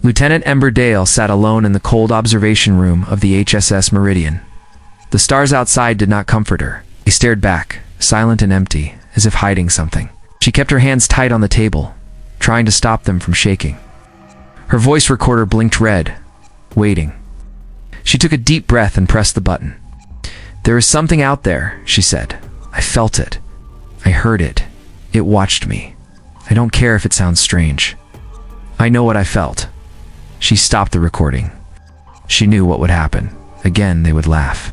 Lieutenant Ember Dale sat alone in the cold observation room of the HSS Meridian. The stars outside did not comfort her. They stared back, silent and empty, as if hiding something. She kept her hands tight on the table, trying to stop them from shaking. Her voice recorder blinked red, waiting. She took a deep breath and pressed the button. "There is something out there," she said. "I felt it. I heard it. It watched me. I don't care if it sounds strange. I know what I felt." She stopped the recording. She knew what would happen. Again, they would laugh.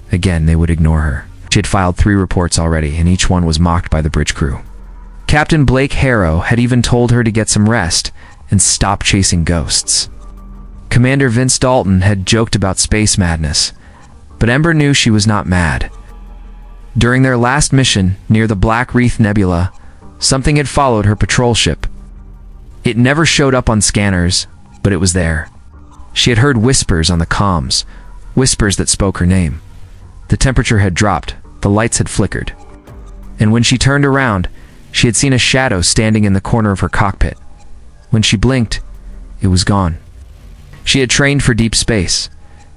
Again, they would ignore her. She had filed 3 reports already, and each one was mocked by the bridge crew. Captain Blake Harrow had even told her to get some rest and stop chasing ghosts. Commander Vince Dalton had joked about space madness, but Ember knew she was not mad. During their last mission near the Black Wreath Nebula, something had followed her patrol ship. It never showed up on scanners, but it was there. She had heard whispers on the comms, whispers that spoke her name. The temperature had dropped, the lights had flickered. And when she turned around, she had seen a shadow standing in the corner of her cockpit. When she blinked, it was gone. She had trained for deep space.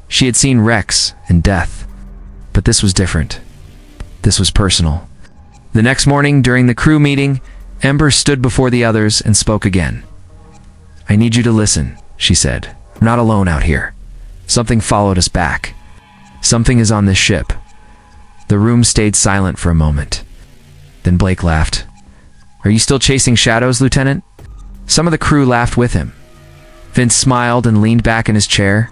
She had seen wrecks and death. But this was different. This was personal. The next morning, during the crew meeting, Ember stood before the others and spoke again. "I need you to listen," she said. "I'm not alone out here. Something followed us back. Something is on this ship." The room stayed silent for a moment. Then Blake laughed. "Are you still chasing shadows, Lieutenant?" Some of the crew laughed with him. Vince smiled and leaned back in his chair.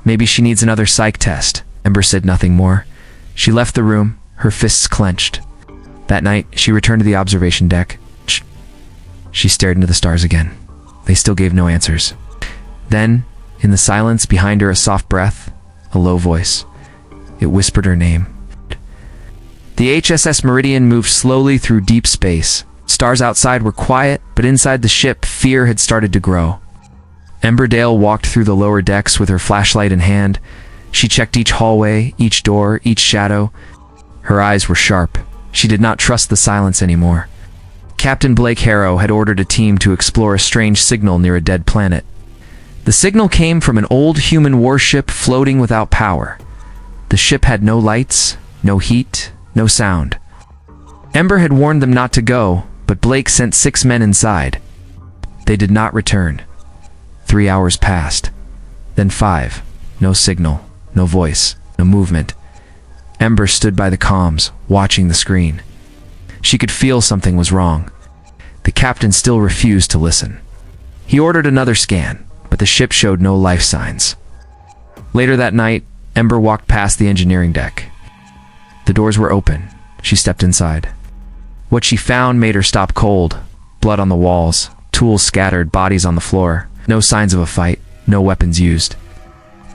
"Maybe she needs another psych test." Ember said nothing more. She left the room, her fists clenched. That night, she returned to the observation deck. She stared into the stars again. They still gave no answers. Then, in the silence behind her, a soft breath, a low voice. It whispered her name. The HSS Meridian moved slowly through deep space. Stars outside were quiet, but inside the ship, fear had started to grow. Ember Dale walked through the lower decks with her flashlight in hand. She checked each hallway, each door, each shadow. Her eyes were sharp. She did not trust the silence anymore. Captain Blake Harrow had ordered a team to explore a strange signal near a dead planet. The signal came from an old human warship floating without power. The ship had no lights, no heat, no sound. Ember had warned them not to go, but Blake sent 6 men inside. They did not return. 3 hours passed. Then 5. No signal, no voice, no movement. Ember stood by the comms, watching the screen. She could feel something was wrong. The captain still refused to listen. He ordered another scan, but the ship showed no life signs. Later that night, Ember walked past the engineering deck. The doors were open. She stepped inside. What she found made her stop cold. Blood on the walls, tools scattered, bodies on the floor. No signs of a fight, no weapons used.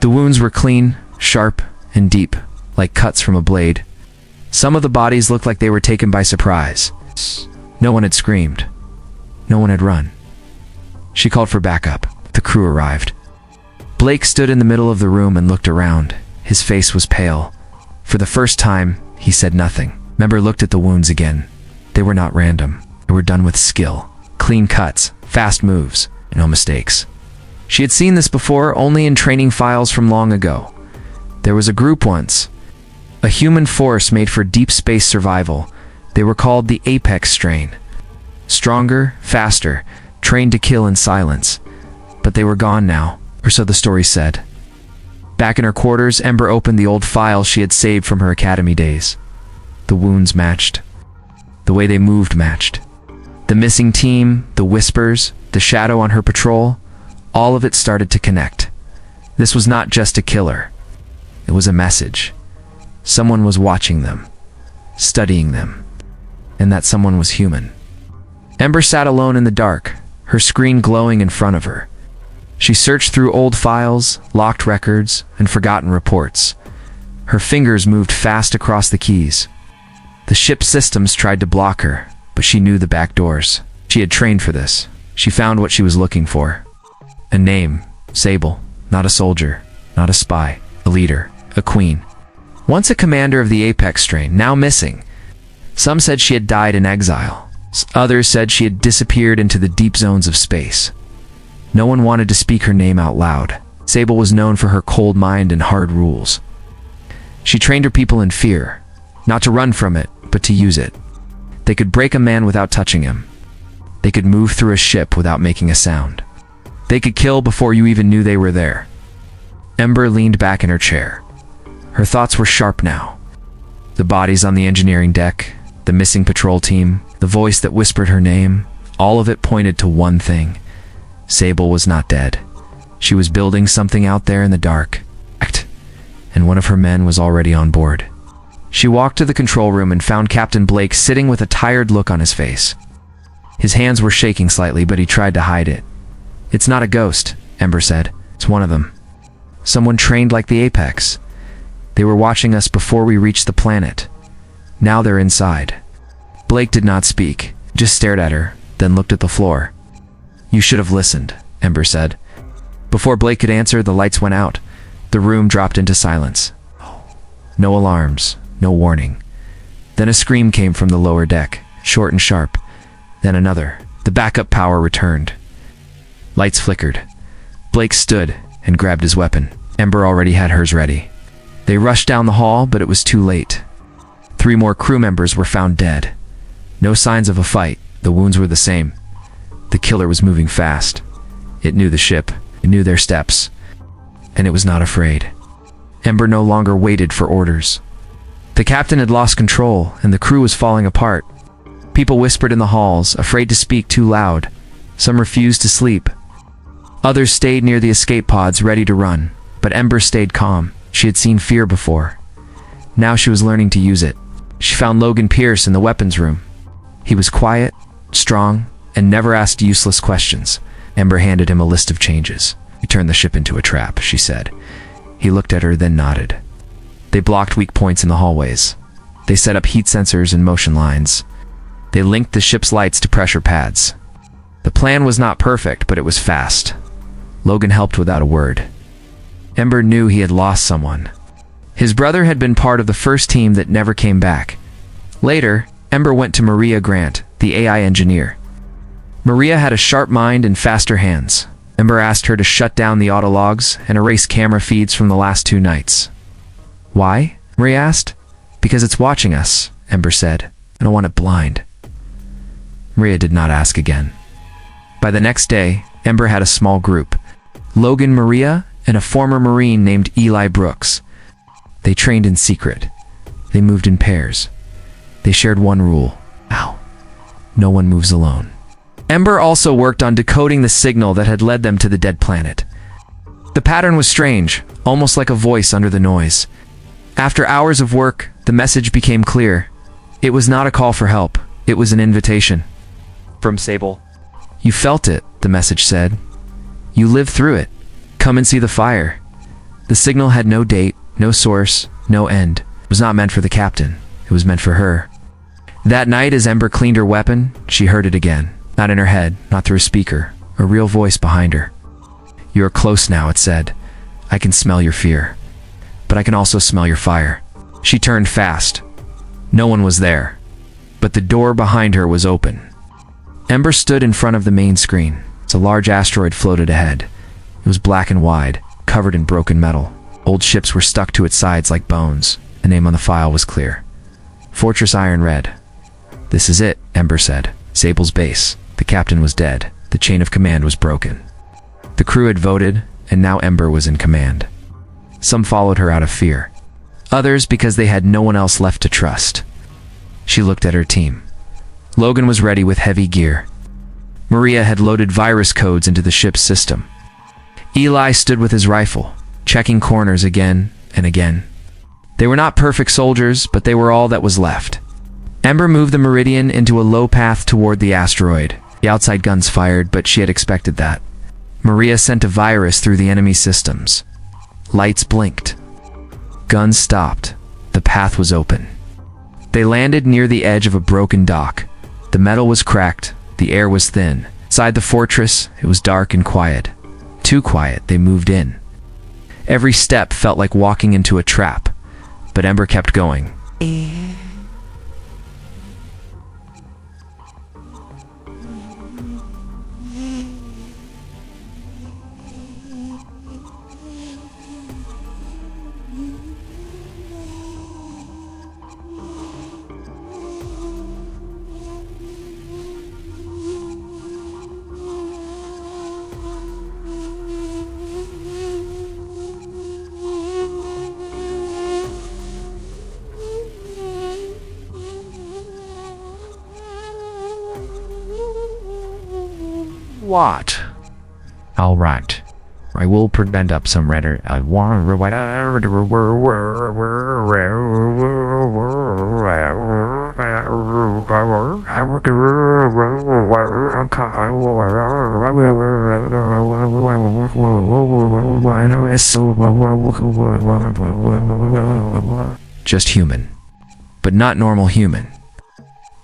The wounds were clean, sharp, and deep, like cuts from a blade. Some of the bodies looked like they were taken by surprise. No one had screamed. No one had run. She called for backup. The crew arrived. Blake stood in the middle of the room and looked around. His face was pale. For the first time, he said nothing. Ember looked at the wounds again. They were not random. They were done with skill. Clean cuts, fast moves, no mistakes. She had seen this before, only in training files from long ago. There was a group once. A human force made for deep space survival. They were called the Apex Strain. Stronger, faster, trained to kill in silence. But they were gone now, or so the story said. Back in her quarters, Ember opened the old files she had saved from her academy days. The wounds matched. The way they moved matched. The missing team, the whispers, the shadow on her patrol, all of it started to connect. This was not just a killer. It was a message. Someone was watching them, studying them, and that someone was human. Ember sat alone in the dark, her screen glowing in front of her. She searched through old files, locked records, and forgotten reports. Her fingers moved fast across the keys. The ship's systems tried to block her, but she knew the back doors. She had trained for this. She found what she was looking for. A name, Sable, not a soldier, not a spy, a leader, a queen. Once a commander of the Apex Strain, now missing. Some said she had died in exile. Others said she had disappeared into the deep zones of space. No one wanted to speak her name out loud. Sable was known for her cold mind and hard rules. She trained her people in fear, not to run from it, but to use it. They could break a man without touching him. They could move through a ship without making a sound. They could kill before you even knew they were there. Ember leaned back in her chair. Her thoughts were sharp now. The bodies on the engineering deck, the missing patrol team, the voice that whispered her name, all of it pointed to one thing. Sable was not dead. She was building something out there in the dark. And one of her men was already on board. She walked to the control room and found Captain Blake sitting with a tired look on his face. His hands were shaking slightly, but he tried to hide it. "It's not a ghost," Ember said. "It's one of them. Someone trained like the Apex. They were watching us before we reached the planet. Now they're inside." Blake did not speak, just stared at her, then looked at the floor. "You should have listened," Ember said. Before Blake could answer, the lights went out. The room dropped into silence. No alarms, no warning. Then a scream came from the lower deck, short and sharp. Then another. The backup power returned. Lights flickered. Blake stood and grabbed his weapon. Ember already had hers ready. They rushed down the hall, but it was too late. 3 more crew members were found dead. No signs of a fight. The wounds were the same. The killer was moving fast. It knew the ship. It knew their steps. And it was not afraid. Ember no longer waited for orders. The captain had lost control, and the crew was falling apart. People whispered in the halls, afraid to speak too loud. Some refused to sleep. Others stayed near the escape pods, ready to run. But Ember stayed calm. She had seen fear before. Now she was learning to use it. She found Logan Pierce in the weapons room. He was quiet, strong, and never asked useless questions. Ember handed him a list of changes. "You turned the ship into a trap," she said. He looked at her, then nodded. They blocked weak points in the hallways. They set up heat sensors and motion lines. They linked the ship's lights to pressure pads. The plan was not perfect, but it was fast. Logan helped without a word. Ember knew he had lost someone. His brother had been part of the first team that never came back. Later, Ember went to Maria Grant, the AI engineer. Maria had a sharp mind and faster hands. Ember asked her to shut down the autologs and erase camera feeds from the last 2 nights. "Why?" Maria asked. "Because it's watching us," Ember said. "I don't want it blind." Maria did not ask again. By the next day, Ember had a small group. Logan, Maria, and a former Marine named Eli Brooks. They trained in secret. They moved in pairs. They shared one rule. No one moves alone. Ember also worked on decoding the signal that had led them to the dead planet. The pattern was strange, almost like a voice under the noise. After hours of work, the message became clear. It was not a call for help. It was an invitation. From Sable. "You felt it," the message said. "You lived through it. Come and see the fire." The signal had no date, no source, no end. It was not meant for the captain. It was meant for her. That night, as Ember cleaned her weapon, she heard it again. Not in her head, not through a speaker, a real voice behind her. "You are close now," it said. "I can smell your fear. But I can also smell your fire." She turned fast. No one was there. But the door behind her was open. Ember stood in front of the main screen. A large asteroid floated ahead. It was black and wide, covered in broken metal. Old ships were stuck to its sides like bones. The name on the file was clear. Fortress Iron Red. "This is it," Ember said. "Sable's base. The captain was dead. The chain of command was broken." The crew had voted, and now Ember was in command. Some followed her out of fear. Others because they had no one else left to trust. She looked at her team. Logan was ready with heavy gear. Maria had loaded virus codes into the ship's system. Eli stood with his rifle, checking corners again and again. They were not perfect soldiers, but they were all that was left. Ember moved the Meridian into a low path toward the asteroid. The outside guns fired, but she had expected that. Maria sent a virus through the enemy systems. Lights blinked. Guns stopped. The path was open. They landed near the edge of a broken dock. The metal was cracked. The air was thin. Inside the fortress, it was dark and quiet. Too quiet, they moved in. Every step felt like walking into a trap. But Ember kept going. What? All right. I will prevent up some redder. I want just human, but not normal human.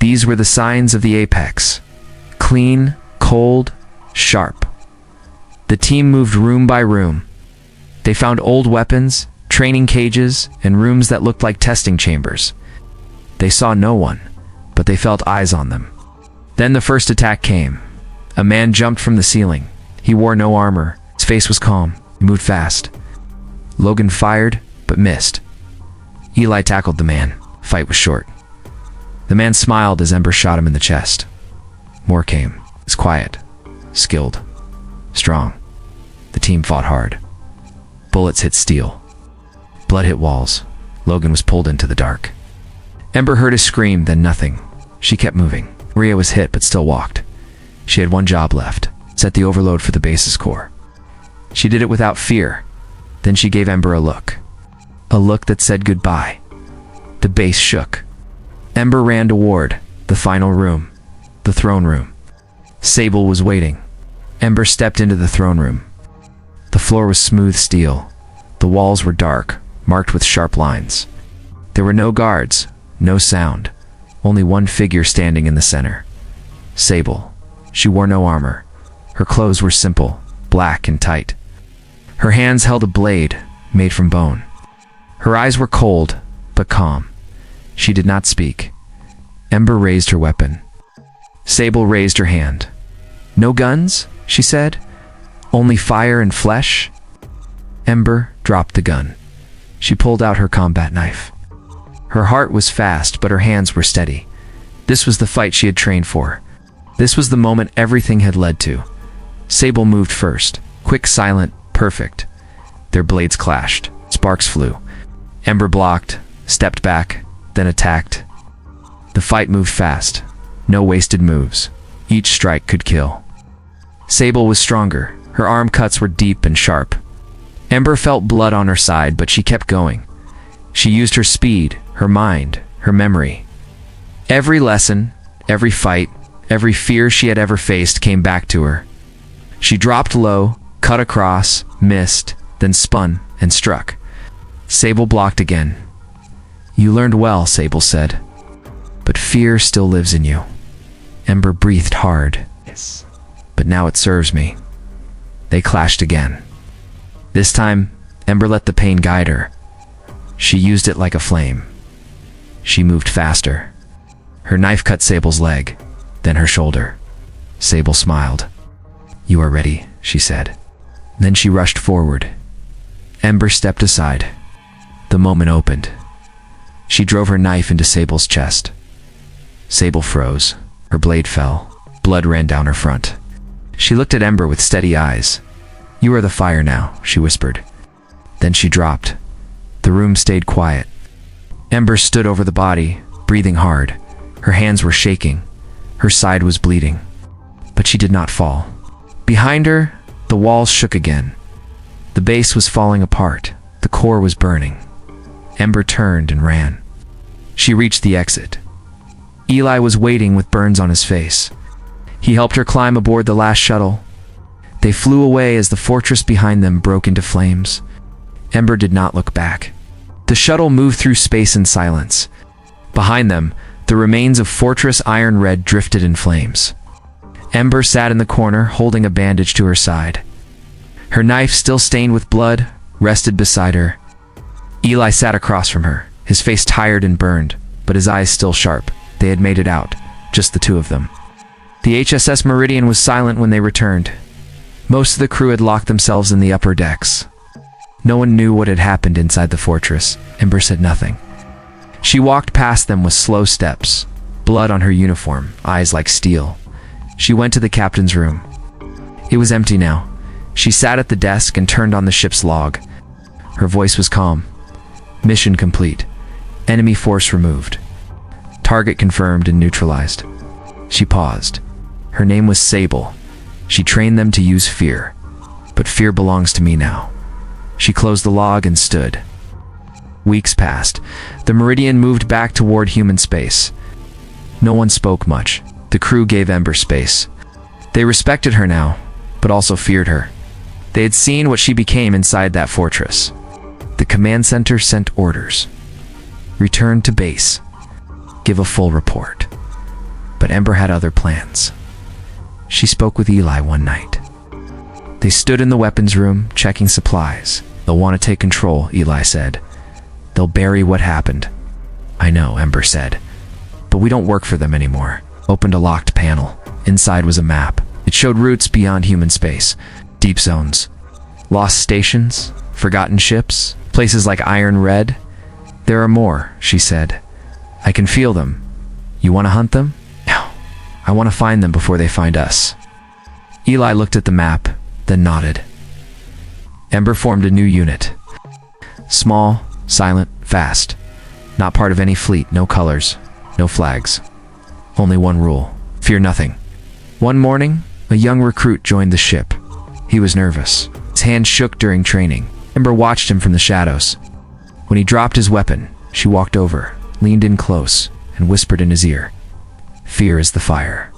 These were the signs of the apex. Clean, cold, sharp. The team moved room by room. They found old weapons, training cages, and rooms that looked like testing chambers. They saw no one, but they felt eyes on them. Then the first attack came. A man jumped from the ceiling. He wore no armor. His face was calm. He moved fast. Logan fired, but missed. Eli tackled the man. Fight was short. The man smiled as Ember shot him in the chest. More came. It was quiet, skilled, strong. The team fought hard. Bullets hit steel. Blood hit walls. Logan was pulled into the dark. Ember heard a scream, then nothing. She kept moving. Maria was hit, but still walked. She had one job left: set the overload for the base's core. She did it without fear. Then she gave Ember a look. A look that said goodbye. The base shook. Ember ran toward the final room, the throne room. Sable was waiting. Ember stepped into the throne room. The floor was smooth steel. The walls were dark, marked with sharp lines. There were no guards, no sound, only one figure standing in the center. Sable. She wore no armor. Her clothes were simple, black and tight. Her hands held a blade made from bone. Her eyes were cold, but calm. She did not speak. Ember raised her weapon. Sable raised her hand. "No guns?" she said. "Only fire and flesh?" Ember dropped the gun. She pulled out her combat knife. Her heart was fast, but her hands were steady. This was the fight she had trained for. This was the moment everything had led to. Sable moved first. Quick, silent, perfect. Their blades clashed. Sparks flew. Ember blocked, stepped back, then attacked. The fight moved fast. No wasted moves. Each strike could kill. Sable was stronger. Her arm cuts were deep and sharp. Ember felt blood on her side, but she kept going. She used her speed, her mind, her memory. Every lesson, every fight, every fear she had ever faced came back to her. She dropped low, cut across, missed, then spun and struck. Sable blocked again. "You learned well," Sable said. "But fear still lives in you." Ember breathed hard. "Yes, but now it serves me." They clashed again. This time, Ember let the pain guide her. She used it like a flame. She moved faster. Her knife cut Sable's leg, then her shoulder. Sable smiled. "You are ready," she said. Then she rushed forward. Ember stepped aside. The moment opened. She drove her knife into Sable's chest. Sable froze. Her blade fell. Blood ran down her front. She looked at Ember with steady eyes. "You are the fire now," she whispered. Then she dropped. The room stayed quiet. Ember stood over the body, breathing hard. Her hands were shaking. Her side was bleeding. But she did not fall. Behind her, the walls shook again. The base was falling apart. The core was burning. Ember turned and ran. She reached the exit. Eli was waiting with burns on his face. He helped her climb aboard the last shuttle. They flew away as the fortress behind them broke into flames. Ember did not look back. The shuttle moved through space in silence. Behind them, the remains of Fortress Iron Red drifted in flames. Ember sat in the corner, holding a bandage to her side. Her knife, still stained with blood, rested beside her. Eli sat across from her, his face tired and burned, but his eyes still sharp. They had made it out, just the two of them. The HSS Meridian was silent when they returned. Most of the crew had locked themselves in the upper decks. No one knew what had happened inside the fortress. Ember said nothing. She walked past them with slow steps, blood on her uniform, eyes like steel. She went to the captain's room. It was empty now. She sat at the desk and turned on the ship's log. Her voice was calm. "Mission complete. Enemy force removed. Target confirmed and neutralized." She paused. Her name was Sable. She trained them to use fear. But fear belongs to me now. She closed the log and stood. Weeks passed. The Meridian moved back toward human space. No one spoke much. The crew gave Ember space. They respected her now, but also feared her. They had seen what she became inside that fortress. The command center sent orders. Return to base. Give a full report. But Ember had other plans. She spoke with Eli one night. They stood in the weapons room, checking supplies. They'll want to take control, Eli said. They'll bury what happened. I know, Ember said. But we don't work for them anymore. Opened a locked panel. Inside was a map. It showed routes beyond human space. Deep zones. Lost stations. Forgotten ships. Places like Iron Red. There are more, she said. I can feel them. You want to hunt them? No. I want to find them before they find us. Eli looked at the map, then nodded. Ember formed a new unit. Small, silent, fast. Not part of any fleet, no colors, no flags. Only one rule: fear nothing. One morning, a young recruit joined the ship. He was nervous. His hand shook during training. Ember watched him from the shadows. When he dropped his weapon, she walked over, leaned in close, and whispered in his ear, "Fear is the fire.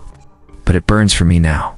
But it burns for me now.